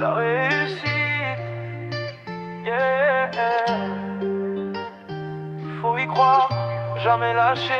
la réussite, yeah. Faut y croire, jamais lâcher.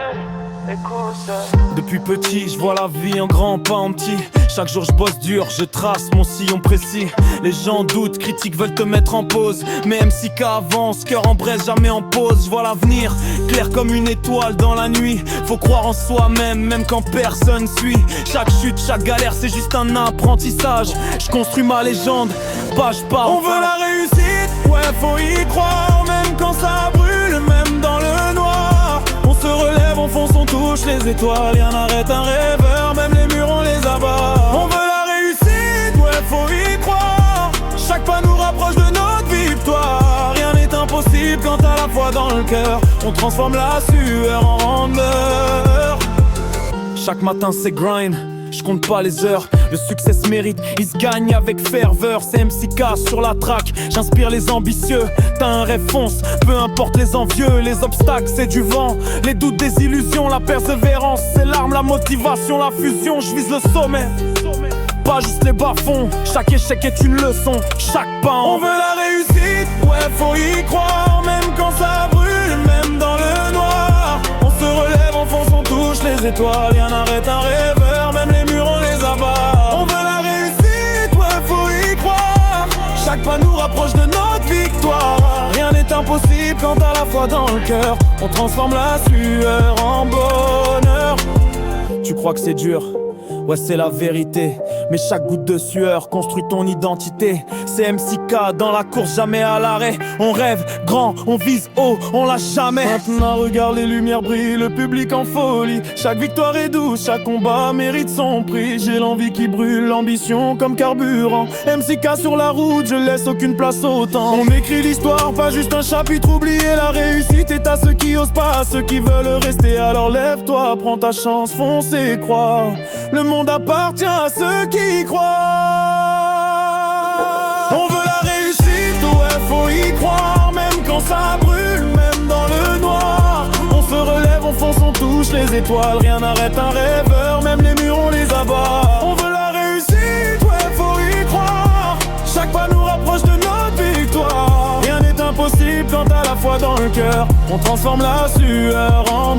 Écoute. Depuis petit, je vois la vie en grand, pas en petit. Chaque jour je bosse dur, je trace mon sillon précis. Les gens doutent, critiques, veulent te mettre en pause. Mais MCK avance, cœur en braise, jamais en pause. Je vois l'avenir, clair comme une étoile dans la nuit. Faut croire en soi-même, même quand personne suit. Chaque chute, chaque galère, c'est juste un apprentissage. Je construis ma légende, page par. On veut la réussite, ouais faut y croire. Même quand ça brûle, même dans le noir. On se relève, on fonce, on touche les étoiles. Rien n'arrête un rêveur, même les murs on les abat. On veut la réussite, ouais faut y croire. Chaque pas nous rapproche de notre victoire. Rien n'est impossible quand t'as la foi dans le cœur. On transforme la sueur en rendeur. Chaque matin c'est grind, je compte pas les heures. Le succès se mérite, il se gagne avec ferveur. C'est MCK sur la track, j'inspire les ambitieux. T'as un rêve, fonce, peu importe les envieux. Les obstacles c'est du vent, les doutes des illusions. La persévérance c'est l'arme, la motivation, la fusion. Je vise le sommet, pas juste les bas-fonds. Chaque échec est une leçon, chaque pas on veut la réussite, ouais faut y croire. Même quand ça brûle, même dans le noir. On se relève, on fonce, on touche les étoiles. Rien n'arrête un rêveur, même les murs on les abat. On veut la réussite, ouais faut y croire. Chaque pas nous rapproche de notre victoire. Rien n'est impossible quand t'as la foi dans le cœur. On transforme la sueur en bonheur. Tu crois que c'est dur? Ouais c'est la vérité, mais chaque goutte de sueur construit ton identité. C'est MCK dans la course, jamais à l'arrêt. On rêve grand, on vise haut, on lâche jamais. Maintenant regarde les lumières brillent, le public en folie. Chaque victoire est douce, chaque combat mérite son prix. J'ai l'envie qui brûle, l'ambition comme carburant. MCK sur la route, je laisse aucune place au temps. On écrit l'histoire, pas juste un chapitre oublié. La réussite est à ceux qui osent pas, à ceux qui veulent rester. Alors lève-toi, prends ta chance, fonce et crois. Le monde appartient à ceux qui y croient. On veut la réussite, ouais faut y croire. Même quand ça brûle, même dans le noir. On se relève, on fonce, on touche les étoiles. Rien n'arrête un rêveur, même les murs on les abat. On veut la réussite, ouais faut y croire. Chaque pas nous rapproche de notre victoire. Rien n'est impossible quand t'as la foi dans le cœur. On transforme la sueur en